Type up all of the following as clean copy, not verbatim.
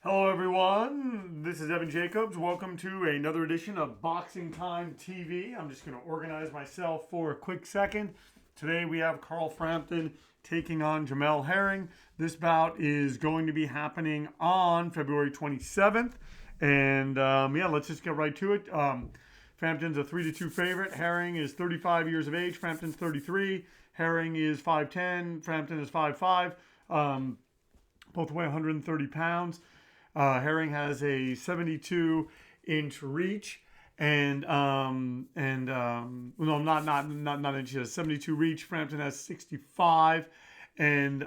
Hello, everyone. This is Evan Jacobs. Welcome to another edition of Boxing Time TV. I'm just going to organize myself for a quick second. Today we have Carl Frampton taking on Jamel Herring. This bout is going to be happening on February 27th. And let's just get right to it. Frampton's a 3-2 favorite. Herring is 35 years of age. Frampton's 33. Herring is 5'10". Frampton is 5'5". Both weigh 130 pounds. Herring has a 72-inch reach, and no, not inches. 72 reach. Frampton has 65, and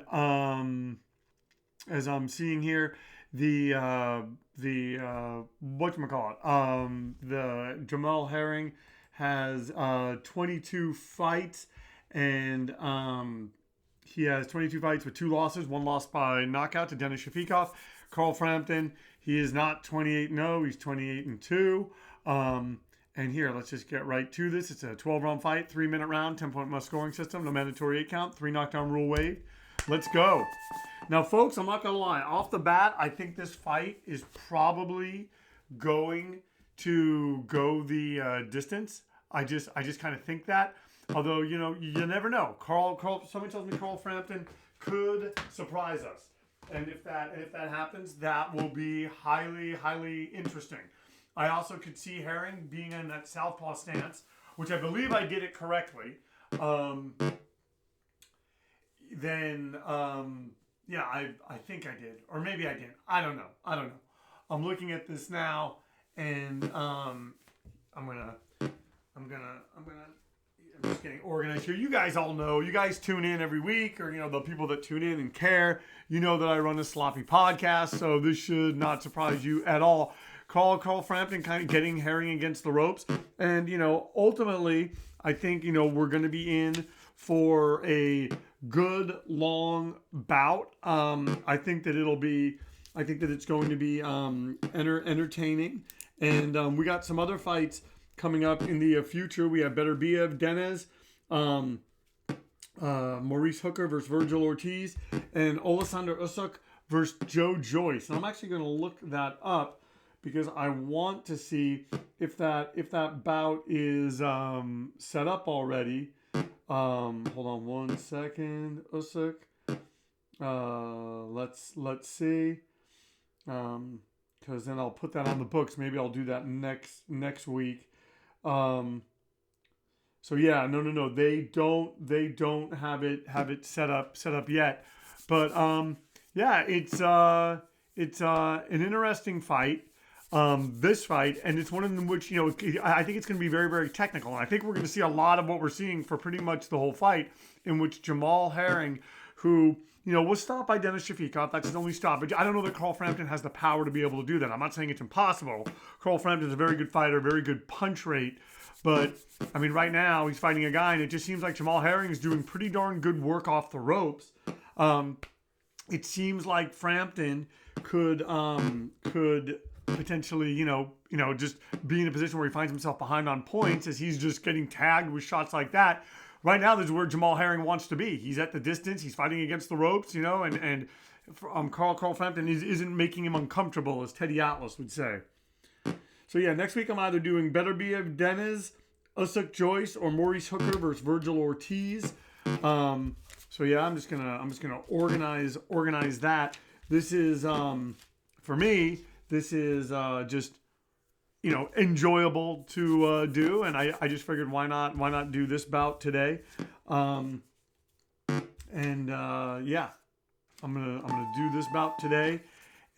as I'm seeing here, the whatchamacallit, the Jamel Herring has 22 fights, and he has 22 fights with 2 losses, 1 loss by knockout to Denis Shafikov. Carl Frampton, he is not 28-0, he's 28-2. And here, let's just get right to this. It's a 12-round fight, 3-minute round, 10-point must scoring system, no mandatory 8 count, 3 knockdown rule waived. Let's go. Now, folks, I'm not going to lie. Off the bat, I think this fight is probably going to go the distance. I just kind of think that. Although, you never know. Somebody tells me Carl Frampton could surprise us. And if that happens, that will be highly, highly interesting. I also could see Herring being in that southpaw stance, which I believe I did it correctly. I think I did. Or maybe I didn't. I don't know. I'm looking at this now, and I'm just getting organized here. You guys all know. You guys tune in every week, or the people that tune in and care. You know that I run a sloppy podcast, so this should not surprise you at all. Carl Frampton kind of getting Herring against the ropes, and ultimately, I think we're going to be in for a good long bout. I think that it's going to be entertaining, and we got some other fights coming up in the future. We have Beterbiev Denez, Maurice Hooker versus Virgil Ortiz, and Oleksandr Usyk versus Joe Joyce. And I'm actually going to look that up because I want to see if that bout is set up already. Hold on one second, Usyk. Let's see. Because then I'll put that on the books. Maybe I'll do that next week. So yeah, no. They don't have it set up yet. But it's an interesting fight. This fight, and it's one in which I think it's going to be very, very technical. And I think we're going to see a lot of what we're seeing for pretty much the whole fight, in which Jamel Herring, who was stopped by Denis Shafikov. That's his only stoppage. I don't know that Carl Frampton has the power to be able to do that. I'm not saying it's impossible. Carl Frampton is a very good fighter, very good punch rate. But, I mean, right now he's fighting a guy, and it just seems like Jamel Herring is doing pretty darn good work off the ropes. It seems like Frampton could potentially, just be in a position where he finds himself behind on points as he's just getting tagged with shots like that. Right now, this is where Jamel Herring wants to be. He's at the distance. He's fighting against the ropes, and Carl Frampton isn't making him uncomfortable, as Teddy Atlas would say. So yeah, next week I'm either doing Beterbiev Denez, Usyk Joyce, or Maurice Hooker versus Virgil Ortiz. So yeah, I'm just gonna organize that. This is for me. This is just enjoyable to do, and I just figured why not do this bout today. I'm gonna do this bout today,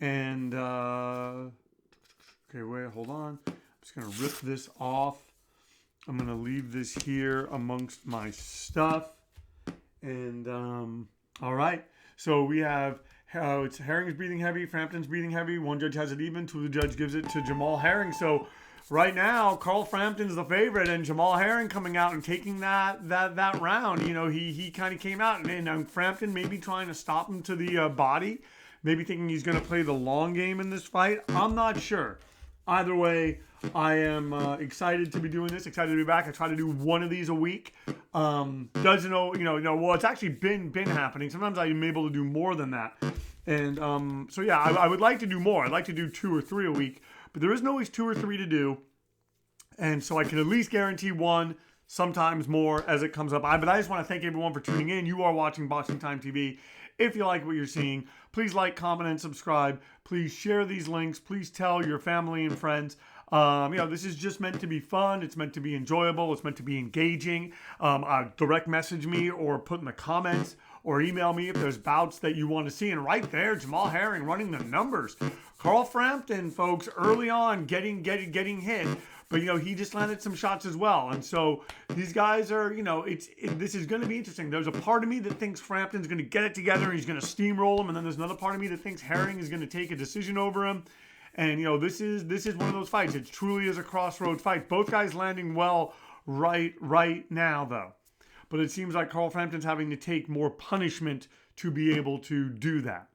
and okay, wait, hold on. I'm just gonna rip this off. I'm gonna leave this here amongst my stuff, and all right. So we have. It's Herring's breathing heavy, Frampton's breathing heavy. One judge has it even, two judge gives it to Jamel Herring. So right now, Carl Frampton's the favorite, and Jamel Herring coming out and taking that round. He kind of came out, and Frampton maybe trying to stop him to the body, maybe thinking he's going to play the long game in this fight. I'm not sure. Either way, I am excited to be doing this. Excited to be back. I try to do one of these a week. Doesn't know, well, it's actually been happening. Sometimes I'm able to do more than that. And so yeah, I would like to do more. I'd like to do 2 or 3 a week, but there isn't always 2 or 3 to do. And so I can at least guarantee one, sometimes more as it comes up. But I just want to thank everyone for tuning in. You are watching Boxing Time TV. If you like what you're seeing, please like, comment, and subscribe. Please share these links. Please tell your family and friends. This is just meant to be fun. It's meant to be enjoyable. It's meant to be engaging. Direct message me or put in the comments or email me if there's bouts that you want to see. And right there, Jamel Herring running the numbers. Carl Frampton, folks, early on getting hit. But, he just landed some shots as well. And so these guys are, this is going to be interesting. There's a part of me that thinks Frampton's going to get it together and he's going to steamroll him. And then there's another part of me that thinks Herring is going to take a decision over him. And, this is one of those fights. It truly is a crossroads fight. Both guys landing well right now, though. But it seems like Carl Frampton's having to take more punishment to be able to do that.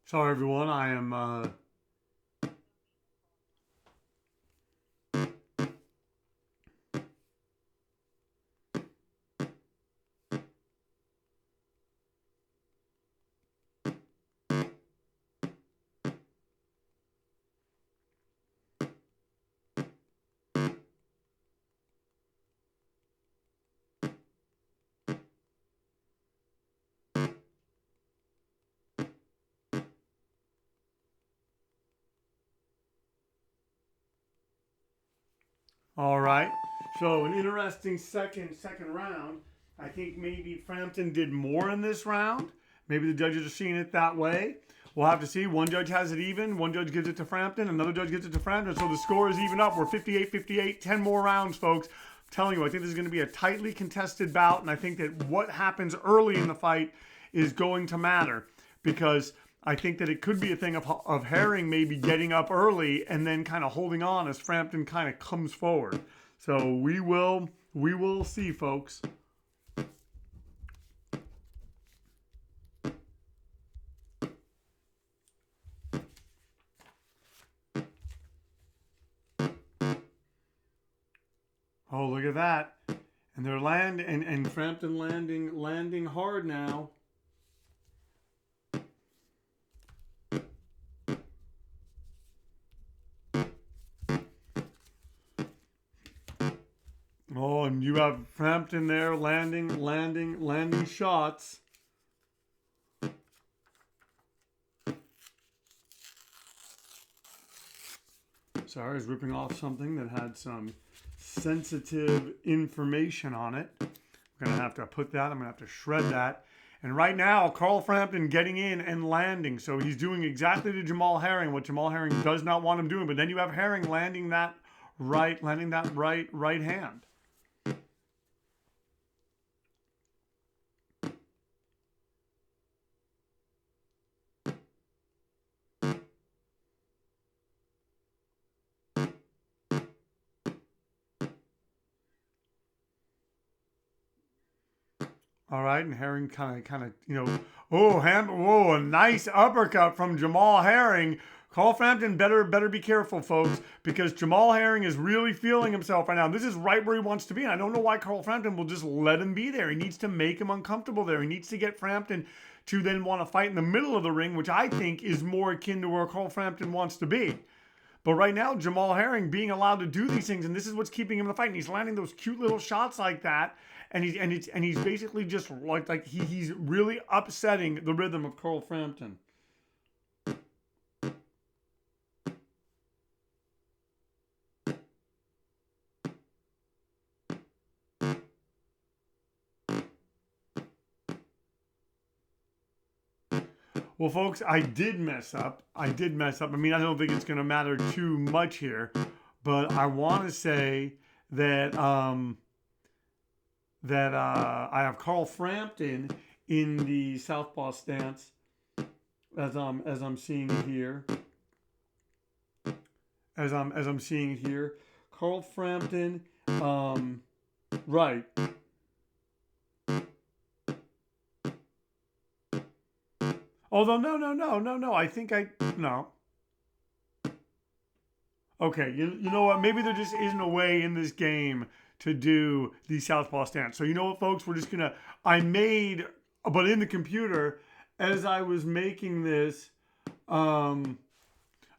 Sorry, everyone. I am all right. So an interesting second round. I think maybe Frampton did more in this round. Maybe the judges are seeing it that way. We'll have to see. One judge has it even. One judge gives it to Frampton. Another judge gives it to Frampton. So the score is even up. We're 58-58. 10 more rounds, folks. I'm telling you, I think this is going to be a tightly contested bout. And I think that what happens early in the fight is going to matter. Because I think that it could be a thing of Herring maybe getting up early and then kind of holding on as Frampton kind of comes forward. So we will see, folks. Oh, look at that. And they're and Frampton landing hard now. Oh, and you have Frampton there landing shots. Sorry, I was ripping off something that had some sensitive information on it. I'm going to have to put that, I'm going to have to shred that. And right now, Carl Frampton getting in and landing. So he's doing exactly to Jamel Herring, what Jamel Herring does not want him doing. But then you have Herring landing that right hand. All right, and Herring kind of, a nice uppercut from Jamel Herring. Carl Frampton better be careful, folks, because Jamel Herring is really feeling himself right now. This is right where he wants to be, and I don't know why Carl Frampton will just let him be there. He needs to make him uncomfortable there. He needs to get Frampton to then want to fight in the middle of the ring, which I think is more akin to where Carl Frampton wants to be. But right now, Jamel Herring being allowed to do these things, and this is what's keeping him in the fight. And he's landing those cute little shots like that, and he's basically just he's really upsetting the rhythm of Carl Frampton. Well, folks, I did mess up. I mean, I don't think it's going to matter too much here, but I want to say that I have Carl Frampton in the southpaw stance, as I'm seeing it here. As I'm seeing it here, Carl Frampton, right. Although no. I think no. Okay, you know what? Maybe there just isn't a way in this game to do the southpaw stance. So you know what, folks? We're just gonna. But in the computer, as I was making this, all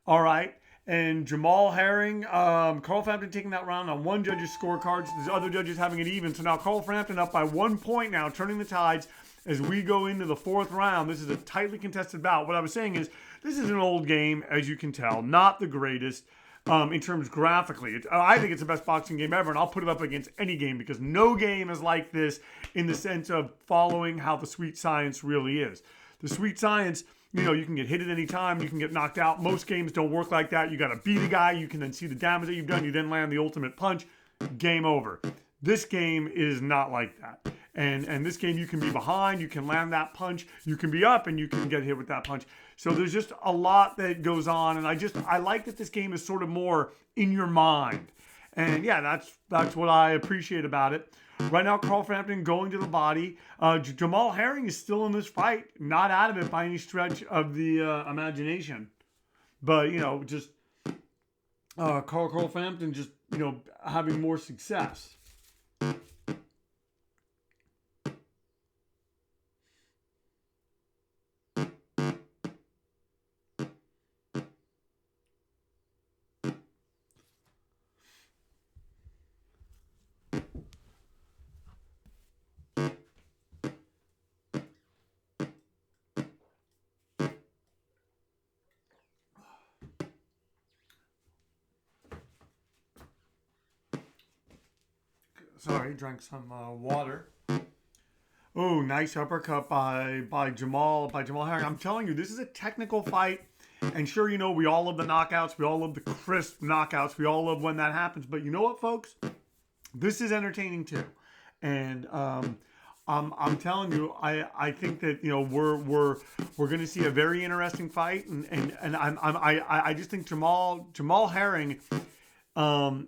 right. And Jamel Herring, Carl Frampton taking that round on one judge's scorecards. The other judges having it even. So now Carl Frampton up by 1 point now, turning the tides as we go into the fourth round. This is a tightly contested bout. What I was saying is, this is an old game, as you can tell. Not the greatest in terms graphically. I think it's the best boxing game ever, and I'll put it up against any game because no game is like this in the sense of following how the sweet science really is. The sweet science, you know, you can get hit at any time. You can get knocked out. Most games don't work like that. You got to beat a guy. You can then see the damage that you've done. You then land the ultimate punch. Game over. This game is not like that. And this game, you can be behind. You can land that punch. You can be up, and you can get hit with that punch. So there's just a lot that goes on. And I like that this game is sort of more in your mind. And yeah, that's what I appreciate about it. Right now, Carl Frampton going to the body. Jamel Herring is still in this fight, not out of it by any stretch of the imagination. But, you know, just Carl Frampton just, you know, having more success. Sorry, drank some water. Oh, nice uppercut by Jamel Herring. I'm telling you, this is a technical fight. And sure, you know, we all love the knockouts. We all love the crisp knockouts. We all love when that happens. But you know what, folks? This is entertaining too. And I'm telling you, I think that, you know, we're going to see a very interesting fight. And I just think Jamel Herring,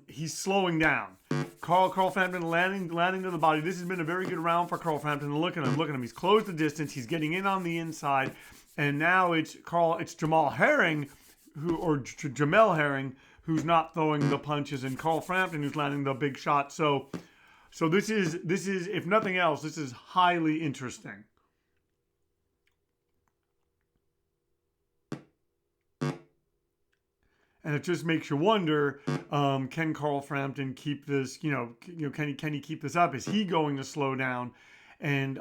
he's slowing down. Carl Frampton landing to the body. This has been a very good round for Carl Frampton. Look at him. He's closed the distance. He's getting in on the inside. And now it's Jamel Herring, Jamel Herring, who's not throwing the punches, and Carl Frampton who's landing the big shot. So this is, if nothing else, this is highly interesting. And it just makes you wonder, can Carl Frampton keep this, can he keep this up? Is he going to slow down? And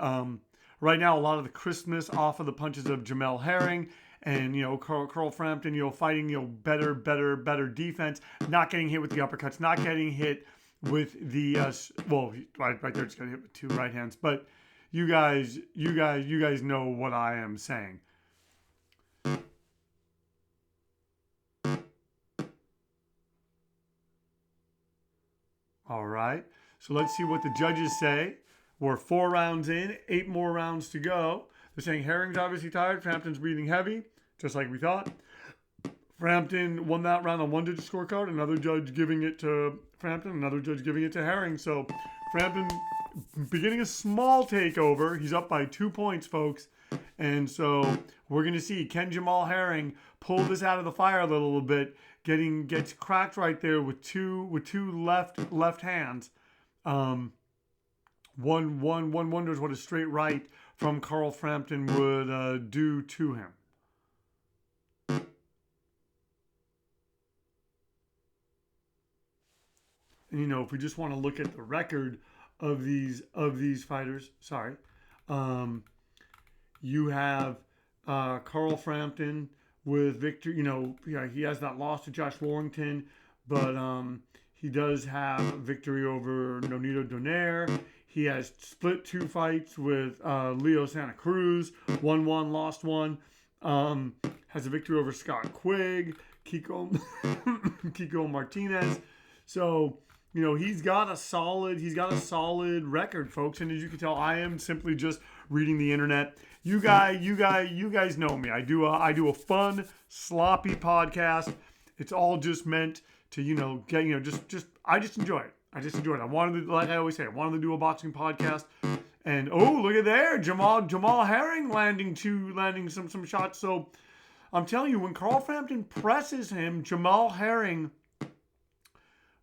right now, a lot of the crispness off of the punches of Jamel Herring, and, you know, Carl Frampton, you know, fighting, you know, better defense, not getting hit with the uppercuts, not getting hit with the, right there, just got hit with 2 right hands. But you guys know what I am saying. All right, so let's see what the judges say. We're 4 rounds in, 8 more rounds to go. They're saying Herring's obviously tired. Frampton's breathing heavy, just like we thought. Frampton won that round on 1 judge scorecard. Another judge giving it to Frampton. Another judge giving it to Herring. So Frampton beginning a small takeover. He's up by 2 points, folks. And so we're going to see, can Jamel Herring pull this out of the fire a little bit? Gets cracked right there with two left hands. One wonders what a straight right from Carl Frampton would do to him. And, if we just want to look at the record of these fighters, you have Carl Frampton with victory. He has that loss to Josh Warrington, but he does have victory over Nonito Donaire. He has split 2 fights with Leo Santa Cruz, won 1, lost 1. Has a victory over Scott Quigg, Kiko Kiko Martinez. So, he's got a solid record, folks. And as you can tell, I am simply just reading the internet. You guys know me. I do a fun, sloppy podcast. It's all just meant to, I just enjoy it. I wanted to, like I always say, I wanted to do a boxing podcast. And look at there, Jamel Herring landing some shots. So I'm telling you, when Carl Frampton presses him, Jamel Herring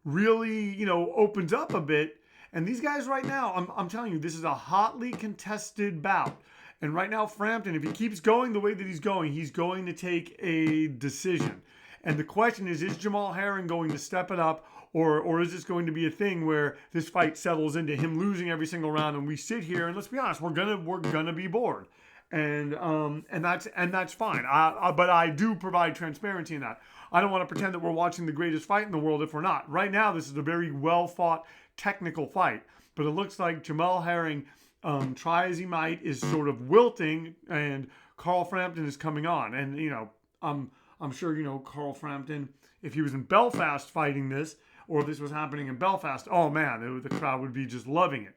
really, opens up a bit. And these guys right now, I'm telling you, this is a hotly contested bout. And right now, Frampton, if he keeps going the way that he's going to take a decision. And the question is Jamel Herring going to step it up, or is this going to be a thing where this fight settles into him losing every single round, and we sit here and let's be honest, we're gonna be bored, and that's fine. But I do provide transparency in that. I don't want to pretend that we're watching the greatest fight in the world if we're not. Right now, this is a very well fought technical fight, but it looks like Jamel Herring, try as he might, is sort of wilting, and Carl Frampton is coming on, and I'm sure Carl Frampton, if he was in Belfast fighting this, or if this was happening in Belfast, oh man, the crowd would be just loving it.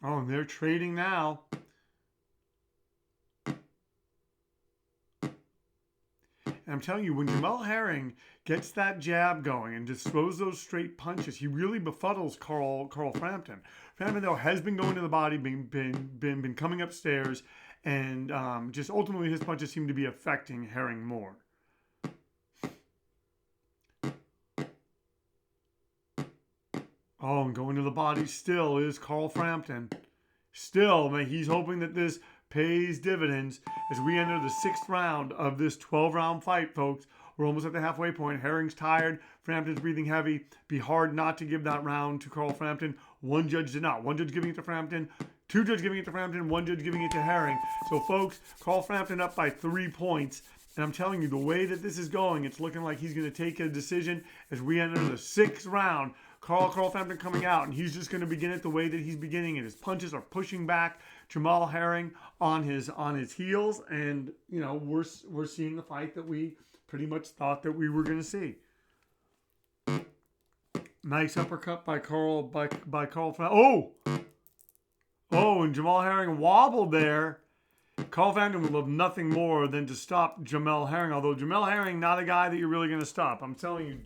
Oh, and they're trading now. And I'm telling you, when Jamel Herring gets that jab going and just throws those straight punches, he really befuddles Carl Frampton. Frampton, though, has been going to the body, been coming upstairs, and just ultimately his punches seem to be affecting Herring more. Oh, and going to the body still is Carl Frampton. Still, man, he's hoping that this pays dividends as we enter the 6th round of this 12-round fight, folks. We're almost at the halfway point. Herring's tired. Frampton's breathing heavy. Be hard not to give that round to Carl Frampton. One judge did not. One judge giving it to Frampton. 2 judges giving it to Frampton. 1 judge giving it to Herring. So, folks, Carl Frampton up by 3 points. And I'm telling you, the way that this is going, it's looking like he's going to take a decision as we enter the 6th round. Carl Frampton coming out, and he's just going to begin it the way that he's beginning it. His punches are pushing back Jamel Herring on his heels, and we're seeing the fight that we pretty much thought that we were going to see. Nice uppercut by Carl Frampton. Oh, and Jamel Herring wobbled there. Carl Frampton would love nothing more than to stop Jamel Herring, although Jamel Herring, not a guy that you're really going to stop. I'm telling you,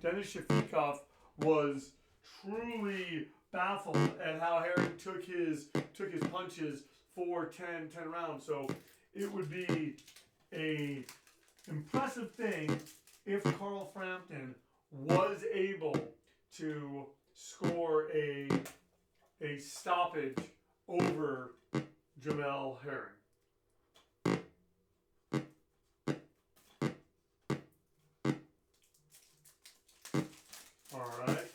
Denis Shafikov was truly baffled at how Herring took his punches for 10 rounds. So it would be a impressive thing if Carl Frampton was able to score a stoppage over Jamel Herring. All right.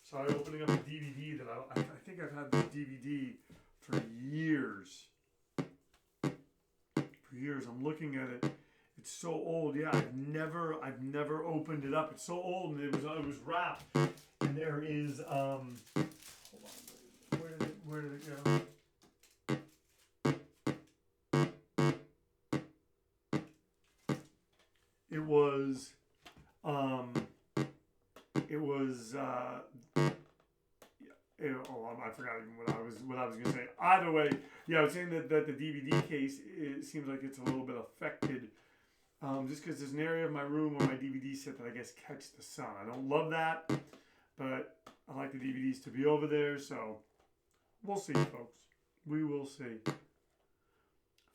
Sorry, opening up a DVD that I think I've had this DVD for years. I'm looking at it. It's so old. Yeah, I've never opened it up. It's so old, and it was wrapped. And there is hold on. Where did it go? I forgot even what I was gonna say. Either way, yeah, I was saying that the DVD case, it seems like it's a little bit affected, just because there's an area of my room where my DVDs sit that I guess catch the sun. I don't love that, but I like the DVDs to be over there. So we'll see, folks. We will see.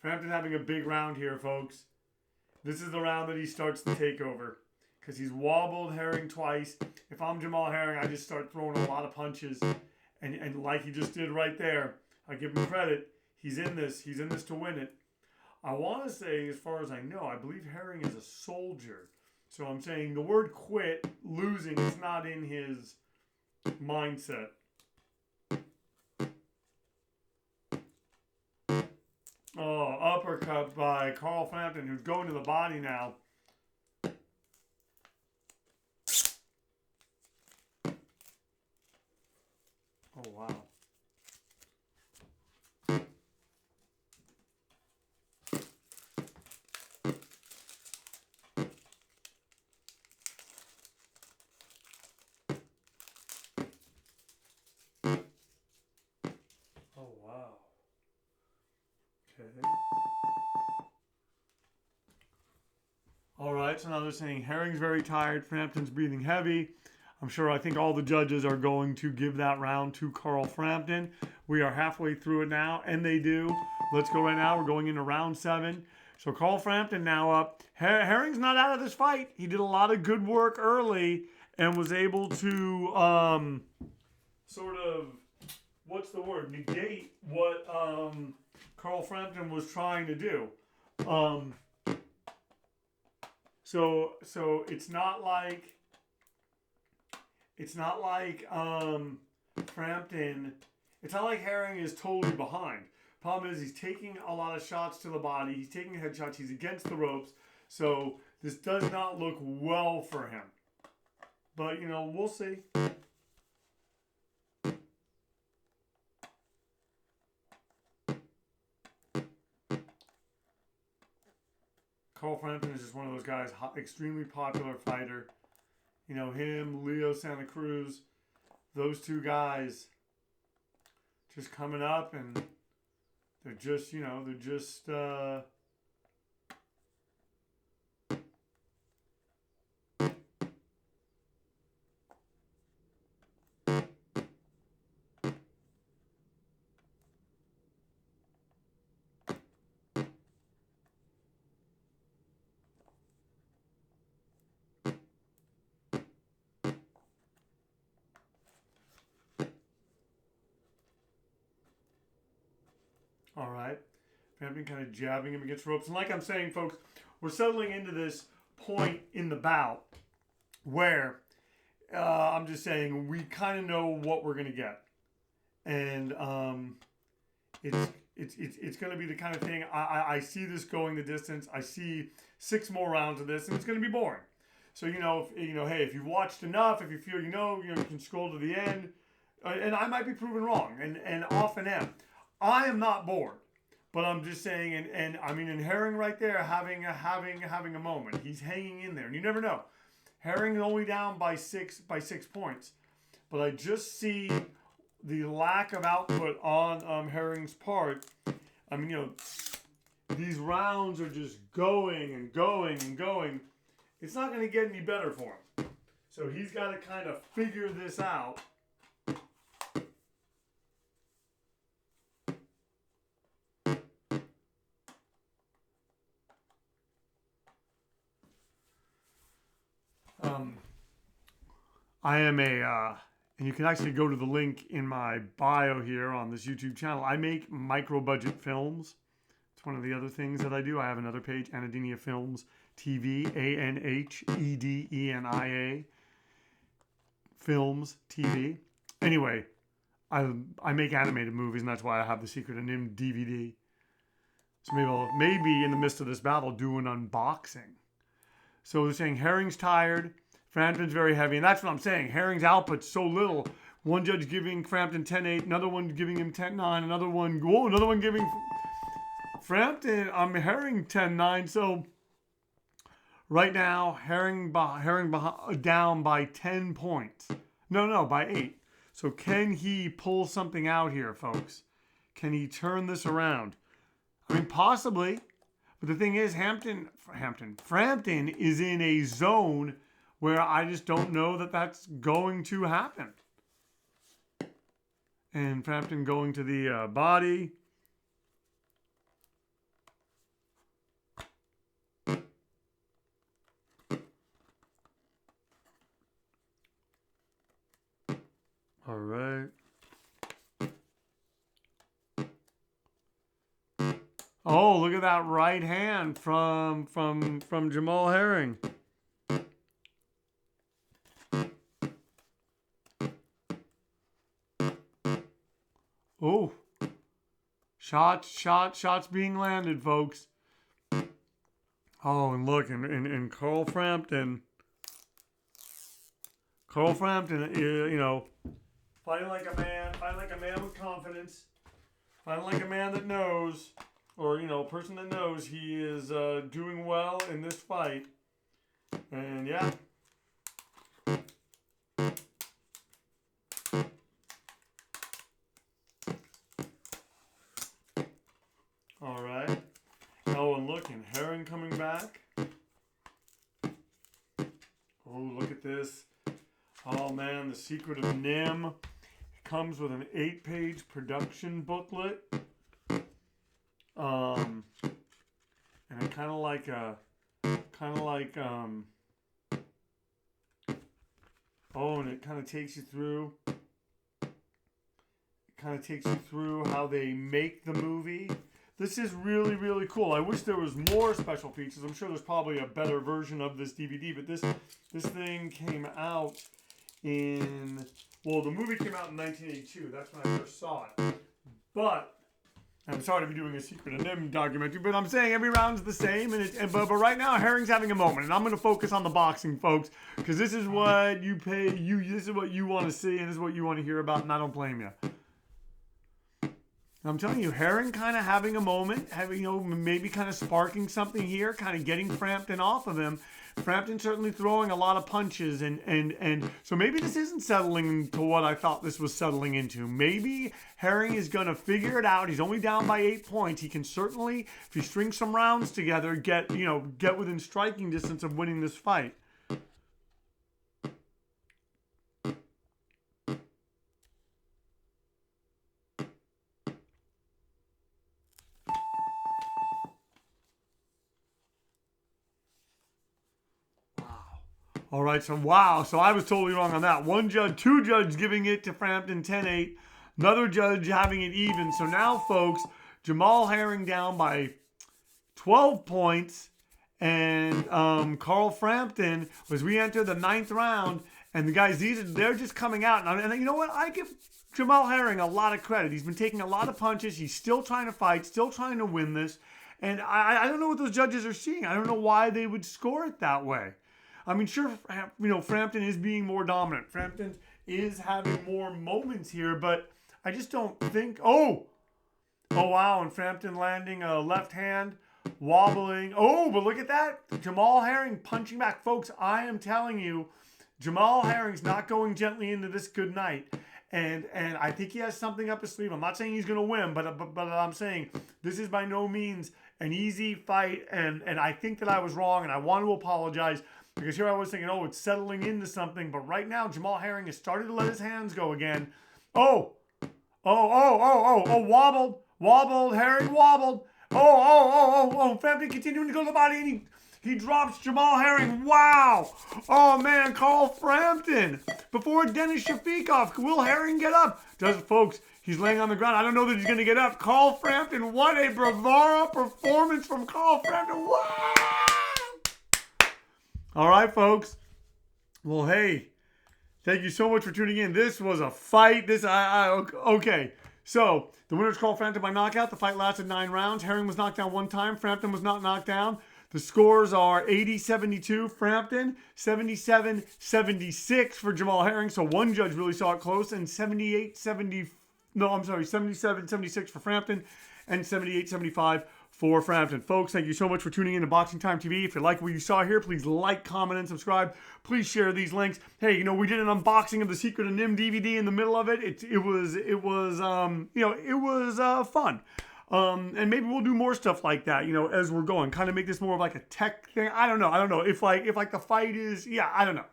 Frampton having a big round here, folks. This is the round that he starts the takeover, because he's wobbled Herring twice. If I'm Jamel Herring, I just start throwing a lot of punches. And like he just did right there, I I give him credit. He's in this. He's in this to win it. I want to say, as far as I know, I believe Herring is a soldier. So I'm saying the word quit, losing, is not in his mindset. Oh, uppercut by Carl Frampton, who's going to the body now. Oh, wow. Oh, wow. Okay. All right, so now they're saying Herring's very tired, Frampton's breathing heavy. I think all the judges are going to give that round to Carl Frampton. We are halfway through it now, and they do. Let's go right now. We're going into round 7. So Carl Frampton now up. Herring's not out of this fight. He did a lot of good work early and was able to sort of, what's the word, negate what Carl Frampton was trying to do. So it's not like Frampton. It's not like Herring is totally behind. Problem is he's taking a lot of shots to the body. He's taking headshots. He's against the ropes. So this does not look well for him. But we'll see. Carl Frampton is just one of those guys, extremely popular fighter. Him, Leo Santa Cruz, those two guys just coming up, and they're just, all right. Frampton kind of jabbing him against ropes. And like I'm saying, folks, we're settling into this point in the bout where I'm just saying we kind of know what we're going to get. And it's going to be the kind of thing, I see this going the distance. I see 6 more rounds of this, and it's going to be boring. So, hey, if you've watched enough, if you feel you can scroll to the end. And I might be proven wrong, and often am. I am not bored, but I'm just saying, and Herring right there having a moment. He's hanging in there, and you never know. Herring only down by 6 points, but I just see the lack of output on Herring's part. These rounds are just going and going and going. It's not going to get any better for him. So he's got to kind of figure this out. I am and you can actually go to the link in my bio here on this YouTube channel. I make micro-budget films. It's one of the other things that I do. I have another page, Anhedenia Films TV, Anhedenia Films TV. Anyway, I make animated movies, and that's why I have the Secret of Nimh DVD. So maybe in the midst of this battle, do an unboxing. So they're saying Herring's tired. Frampton's very heavy, and that's what I'm saying. Herring's output's so little. One judge giving Frampton 10-8, another one giving him 10-9, another one giving Frampton, Herring 10-9. So right now, Herring down by 10 points. No, by 8. So can he pull something out here, folks? Can he turn this around? Possibly. But the thing is, Frampton is in a zone where I just don't know that that's going to happen. And Frampton going to the body. All right. Oh, look at that right hand from Jamel Herring. Oh, shots being landed, folks. Oh, and look, and Carl Frampton, you know, fighting like a man with confidence, fighting like a man that knows, or you know, a person that knows he is doing well in this fight. And yeah. All right. Oh, and look, and Herring coming back. Oh, look at this. Oh man, The Secret of Nimh. It comes with an 8-page production booklet. And it kind of like oh, and it kind of takes you through. It kind of takes you through how they make the movie. This is really, really cool. I wish there was more special features. I'm sure there's probably a better version of this DVD, but this thing came out in, well, the movie came out in 1982. That's when I first saw it. But I'm sorry to be doing a Secret of Nimh documentary, but I'm saying every round's the same. But right now, Herring's having a moment, and I'm going to focus on the boxing, folks, because this is what you pay. This is what you want to see, and this is what you want to hear about, and I don't blame you. I'm telling you, Herring kind of having a moment, maybe kind of sparking something here, kind of getting Frampton off of him. Frampton certainly throwing a lot of punches, and so maybe this isn't settling into what I thought this was settling into. Maybe Herring is going to figure it out. He's only down by 8 points. He can certainly, if he strings some rounds together, get within striking distance of winning this fight. All right, so wow, so I was totally wrong on that. Two judges giving it to Frampton 10-8, another judge having it even. So now, folks, Jamel Herring down by 12 points, and Carl Frampton, as we enter the 9th round, and the guys, they're just coming out. And you know what? I give Jamel Herring a lot of credit. He's been taking a lot of punches. He's still trying to fight, still trying to win this. And I don't know what those judges are seeing. I don't know why they would score it that way. I mean, sure, Frampton is being more dominant. Frampton is having more moments here, but I just don't think... Oh, wow, and Frampton landing a left hand, wobbling. Oh, but look at that. Jamel Herring punching back. Folks, I am telling you, Jamel Herring's not going gently into this good night. And I think he has something up his sleeve. I'm not saying he's going to win, but I'm saying this is by no means an easy fight. And I think that I was wrong, and I want to apologize. Because here I was thinking, oh, it's settling into something. But right now, Jamel Herring has started to let his hands go again. Oh, wobbled. Herring wobbled. Frampton continuing to go to the body, and he drops Jamel Herring. Wow. Oh, man, Carl Frampton. Before Dennis Shafikov, will Herring get up? Folks, he's laying on the ground. I don't know that he's going to get up. Carl Frampton, what a bravura performance from Carl Frampton. Wow. All right, folks. Well, hey, thank you so much for tuning in. This was a fight. Okay. So, the winner's Carl Frampton by knockout. The fight lasted 9 rounds. Herring was knocked down 1 time. Frampton was not knocked down. The scores are 80-72 Frampton, 77-76 for Jamel Herring. So, one judge really saw it close, and 77-76 for Frampton, and 78-75 for Frampton. Folks, thank you so much for tuning in to Boxing Time TV. If you like what you saw here, please like, comment, and subscribe. Please share these links. Hey, we did an unboxing of The Secret of Nimh DVD in the middle of it. It was fun. And maybe we'll do more stuff like that, as we're going. Kind of make this more of like a tech thing. I don't know. If the fight is, I don't know.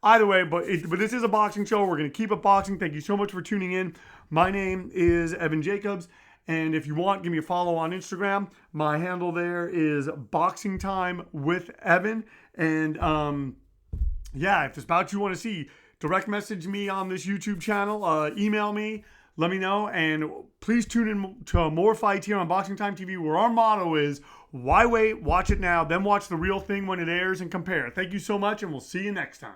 Either way, but this is a boxing show. We're going to keep it boxing. Thank you so much for tuning in. My name is Evan Jacobs. And if you want, give me a follow on Instagram. My handle there is Boxing Time with Evan. And if there's bouts you want to see, direct message me on this YouTube channel. Email me. let me know. And please tune in to more fights here on Boxing Time TV, where our motto is, why wait? Watch it now, then watch the real thing when it airs and compare. Thank you so much, and we'll see you next time.